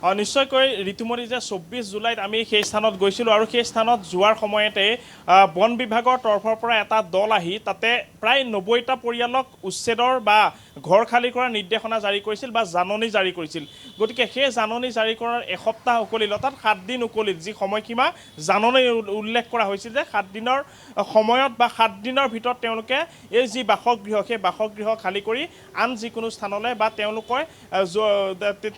নিশ্চয়কৈ ঋতুমতী যে 24 জুলাইত আমি সেই স্থানত গৈছিলোঁ আৰু সেই স্থানত যোৱাৰ সময়তে বন বিভাগৰ তৰফৰ পৰা এটা দল আহি তাতে প্ৰায় 90টা পৰিয়ালক উচ্ছেদৰ বা ঘৰ খালী কৰাৰ নিৰ্দেশনা জাৰি কৰিছিল বা জাননী জাৰি কৰিছিল। গতিকে সেই জাননী জাৰি কৰাৰ এসপ্তাহ উকলিল, অৰ্থাৎ 7 দিন উকলিল। যি সময়সীমা জাননী উল্লেখ কৰা হৈছিল যে 7 দিনৰ সময়ত বা 7 দিনৰ ভিতৰত তেওঁলোকে এই যি বাসগৃহ সেই বাসগৃহ খালী কৰি আন যিকোনো স্থানলৈ বা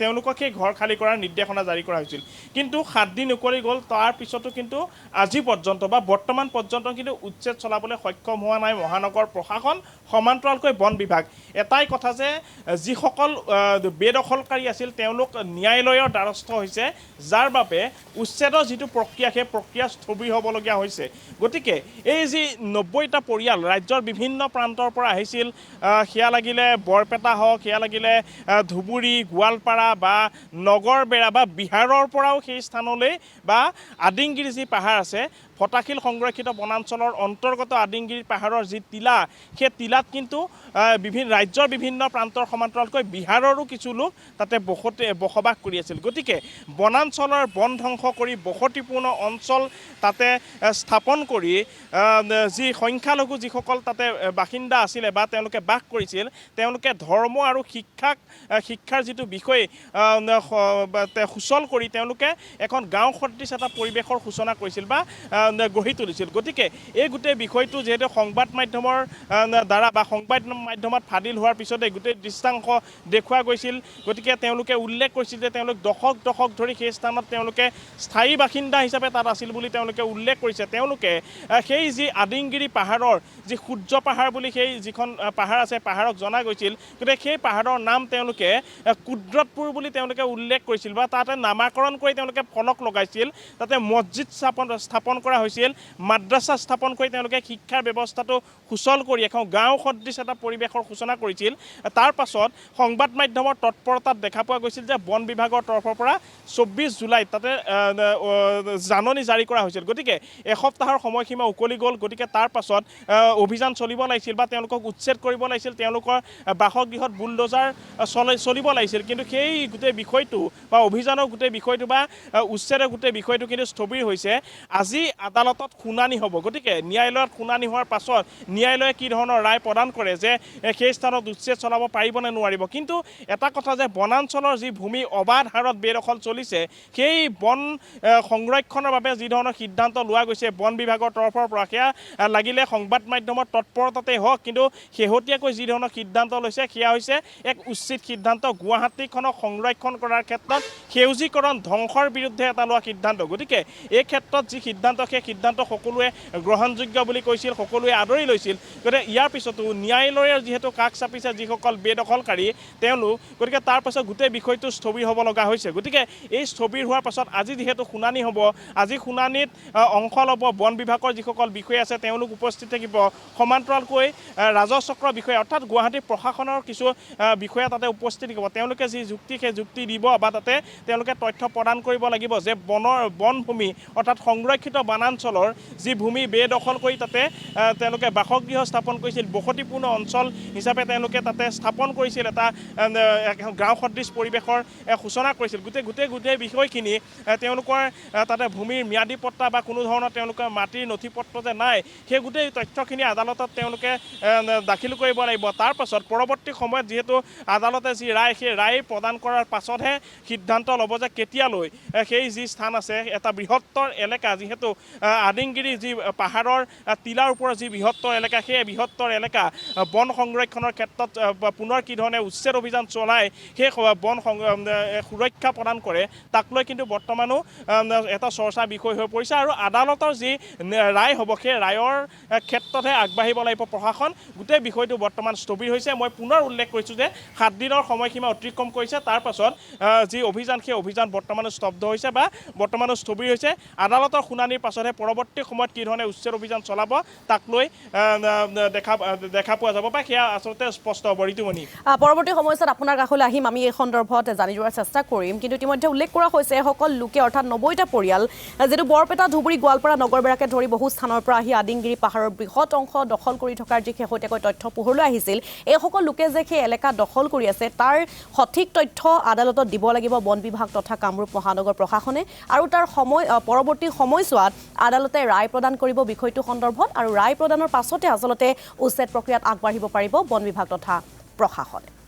তেওঁলোকক সেই ঘৰ খালী কৰাৰ নিৰ্দেশনা জাৰি কৰা হৈছিল। কিন্তু 7 দিন উকলি গ'ল, তাৰ পিছতো কিন্তু আজি পৰ্যন্ত বা বৰ্তমান পৰ্যন্ত কিন্তু উচ্ছেদ চলাবলৈ সক্ষম হোৱা নাই মহানগৰ প্ৰশাসন, সমান্তৰালকৈ বন বিভাগ। এটাই কথা যে যিসকল বেদখলকাৰী আছিল তেওঁলোক ন্যায়ালয়ৰ দ্বাৰস্থ হৈছে, যাৰ বাবে উচ্ছেদৰ যিটো প্ৰক্ৰিয়া সেই প্ৰক্ৰিয়া স্থবিৰ হ'বলগীয়া হৈছে। গতিকে এই যি 90টা পৰিয়াল ৰাজ্যৰ বিভিন্ন প্ৰান্তৰ পৰা আহিছিল, সেয়া লাগিলে বৰপেটা হওক, সেয়া লাগিলে ধুবুৰী, গোৱালপাৰা বা নগৰবেৰা বা বিহাৰৰ পৰাও সেই স্থানলৈ বা আদিংগিৰি যি পাহাৰ আছে, ফটাশিল সংৰক্ষিত বনাঞ্চলৰ অন্তৰ্গত আদিংগিৰি পাহাৰৰ যি টিলা, সেই টিলাত কিন্তু ৰাজ্যৰ বিভিন্ন প্ৰান্তৰ সমান্তৰালকৈ বিহাৰৰো কিছু লোক তাতে বসবাস কৰি আছিল। গতিকে বনাঞ্চলৰ বন ধ্বংস কৰি বসতিপূৰ্ণ অঞ্চল তাতে স্থাপন কৰি যি সংখ্যালঘু যিসকল তাতে বাসিন্দা আছিলে বা তেওঁলোকে বাস কৰিছিল, তেওঁলোকে ধৰ্ম আৰু শিক্ষাৰ যিটো বিষয় সুচল কৰি তেওঁলোকে এখন গাঁও সদৃশ এটা পৰিৱেশৰ সূচনা কৰিছিল বা গঢ়ি তুলিছিল। গতিকে এই গোটেই বিষয়টো যিহেতু সংবাদ মাধ্যমৰ দ্বাৰা বা সংবাদ মাধ্যমত ফাদিল হোৱাৰ পিছতে গোটেই দৃষ্টাংশ দেখুওৱা গৈছিল। গতিকে তেওঁলোকে উল্লেখ কৰিছিল যে তেওঁলোক দশক ধৰি সেই স্থানত তেওঁলোকে স্থায়ী বাসিন্দা হিচাপে তাত আছিল বুলি তেওঁলোকে উল্লেখ কৰিছে। তেওঁলোকে সেই যি আদিংগিৰি পাহাৰৰ যি সূৰ্য পাহাৰ বুলি সেই যিখন পাহাৰ আছে, পাহাৰক জনা গৈছিল। গতিকে সেই পাহাৰৰ নাম তেওঁলোকে কুদ্ৰতপুৰ বুলি তেওঁলোকে উল্লেখ কৰিছিল বা তাতে নামাকৰণ কৰি তেওঁলোকে ফলক লগাইছিল। তাতে মছজিদ স্থাপন কৰা হৈছিল, মাদ্ৰাছা স্থাপন কৰি তেওঁলোকে শিক্ষাৰ ব্যৱস্থাটো সুচল কৰি এখন গাঁও সদৃশ এটা পৰিৱেশৰ সূচনা কৰিছিল। তাৰ পাছত সংবাদ মাধ্যমৰ তৎপৰতাত দেখা পোৱা গৈছিল যে বন বিভাগৰ তৰফৰ পৰা 24 জুলাইত তাতে জাননী জাৰি কৰা হৈছিল। গতিকে এসপ্তাহৰ সময়সীমা উকলি গ'ল। গতিকে তাৰ পাছত অভিযান চলিব লাগিছিল বা তেওঁলোকক উচ্ছেদ কৰিব লাগিছিল, তেওঁলোকৰ বাসগৃহত বুলডোজাৰ চলিব লাগিছিল। কিন্তু সেই গোটেই বিষয়টো বা অভিযানৰ গোটেই বিষয়টো বা উচ্ছেদৰ গোটেই বিষয়টো কিন্তু স্থবিৰ হৈছে। আজি আদালতত শুনানি হ'ব। গতিকে ন্যায়ালয়ত শুনানি হোৱাৰ পাছত ন্যায়ালয়ে কি ধৰণৰ ৰায় প্ৰদান কৰে যে সেই স্থানত উচ্ছেদ চলাব পাৰিব নে নোৱাৰিব। কিন্তু এটা কথা যে বনাঞ্চলৰ যি ভূমি অবাধ হাৰত বেদখল চলিছে, সেই বন সংৰক্ষণৰ বাবে যি ধৰণৰ সিদ্ধান্ত লোৱা গৈছে বন বিভাগৰ তৰফৰ পৰা, সেয়া লাগিলে সংবাদ মাধ্যমৰ তৎপৰতাতেই হওক, কিন্তু শেহতীয়াকৈ যি ধৰণৰ সিদ্ধান্ত লৈছে সেয়া হৈছে এক উচিত সিদ্ধান্ত। গুৱাহাটীখনক সংৰক্ষণ কৰাৰ ক্ষেত্ৰত সেউজীকৰণ ধ্বংসৰ বিৰুদ্ধে এটা লোৱা সিদ্ধান্ত। গতিকে এই ক্ষেত্ৰত যি সিদ্ধান্ত, সেই সিদ্ধান্ত সকলোৱে গ্ৰহণযোগ্য বুলি কৈছিল, সকলোৱে আদৰি লৈছিল। গতিকে ইয়াৰ পিছতো ন্যায়ালয়ৰ যিহেতু কাষ চাপিছে যিসকল বেদখলকাৰী তেওঁলোক, গতিকে তাৰ পাছত গোটেই বিষয়টো স্থবিৰ হ'ব লগা হৈছে। গতিকে এই স্থবিৰ হোৱাৰ পাছত আজি যিহেতু শুনানি হ'ব, আজি শুনানিত অংশ ল'ব বন বিভাগৰ যিসকল বিষয়া আছে তেওঁলোক উপস্থিত থাকিব, সমান্তৰালকৈ ৰাজহচক্ৰৰ বিষয়া অৰ্থাৎ গুৱাহাটী প্ৰশাসনৰ কিছু বিষয়া তাতে উপস্থিত থাকিব। তেওঁলোকে যি যুক্তি সেই যুক্তি দিব বা তাতে তেওঁলোকে তথ্য প্ৰদান কৰিব লাগিব যে বনভূমি অৰ্থাৎ সংৰক্ষিত বনাঞ্চলৰ যি ভূমি বেদখল কৰি তাতে তেওঁলোকে বাসগৃহ স্থাপন কৰিছিল, বসতিপূৰ্ণ অঞ্চল হিচাপে তেওঁলোকে তাতে স্থাপন কৰিছিল, এটা গাঁও সদৃশ পৰিৱেশৰ সূচনা কৰিছিল। গোটেই বিষয়খিনি তেওঁলোকৰ তাতে ভূমিৰ ম্যাদী পট্টা বা কোনো ধৰণৰ তেওঁলোকৰ মাটিৰ নথি পত্ৰ যে নাই, সেই গোটেই তথ্যখিনি আদালতত তেওঁলোকে দাখিল কৰিব লাগিব। তাৰ পাছত পৰৱৰ্তী সময়ত যিহেতু আদালতে যি ৰায়, সেই ৰায় প্ৰদান কৰাৰ পাছতহে সিদ্ধান্ত ল'ব যে কেতিয়ালৈ সেই যি স্থান আছে, এটা বৃহত্তৰ এলেকা, যিহেতু আদিংগিৰি যি পাহাৰৰ টিলাৰ ওপৰত যি বৃহত্তৰ এলেকা, সেই বৃহত্তৰ এলেকা বন সংৰক্ষণৰ ক্ষেত্ৰত পুনৰ কি ধৰণে উচ্ছেদ অভিযান চলাই সেই বন সুৰক্ষা প্ৰদান কৰে, তাক লৈ কিন্তু বৰ্তমানো এটা চৰ্চাৰ বিষয় হৈ পৰিছে। আৰু আদালতৰ যি ৰায় হ'ব, সেই ৰায়ৰ ক্ষেত্ৰতহে আগবাঢ়িব লাগিব প্ৰশাসন। গোটেই বিষয়টো বৰ্তমান স্থবিৰ হৈছে। মই পুনৰ উল্লেখ কৰিছোঁ যে 7 দিনৰ সময়সীমা অতিক্ৰম কৰিছে। তাৰ পাছত যি অভিযান, সেই অভিযান বৰ্তমানো স্তব্ধ হৈছে বা বৰ্তমানো স্থবিৰ হৈছে। আদালতৰ শুনানিৰ পাছত মাজতে পৰৱৰ্তী সময়ত কি ধৰণে উচ্ছেদ অভিযান চলাব তাক লৈ দেখা পোৱা যাব বা সেয়া আচলতে স্পষ্ট হ'ব। ঋতুমণি, পৰৱৰ্তী সময়ছোৱাত আপোনাৰ কাষলৈ আহিম, আমি এই সন্দৰ্ভত জানি যোৱাৰ চেষ্টা কৰিম। কিন্তু ইতিমধ্যে উল্লেখ কৰা হৈছে এসকল লোকে অৰ্থাৎ 90টা পৰিয়াল যিটো বৰপেটা, ধুবুৰী, গোৱালপাৰা, নগৰবেৰাকে ধৰি বহু স্থানৰ পৰা আহি আদিংগিৰি পাহাৰৰ বৃহৎ অংশ দখল কৰি থকাৰ যি শেহতীয়াকৈ তথ্য পোহৰলৈ আহিছিল, এইসকল লোকে যে সেই এলেকা দখল কৰি আছে তাৰ সঠিক তথ্য আদালতত দিব লাগিব বন বিভাগ তথা কামৰূপ মহানগৰ প্ৰশাসনে, আৰু তাৰ পৰৱৰ্তী সময়ছোৱাত আদালতে ৰায় প্ৰদান কৰিব বিষয়টো সন্দৰ্ভত, আৰু ৰায় প্ৰদানৰ পাছতে আচলতে উচ্ছেদ প্ৰক্ৰিয়াত আগবাঢ়িব পাৰিব বন বিভাগ তথা প্ৰশাসনে।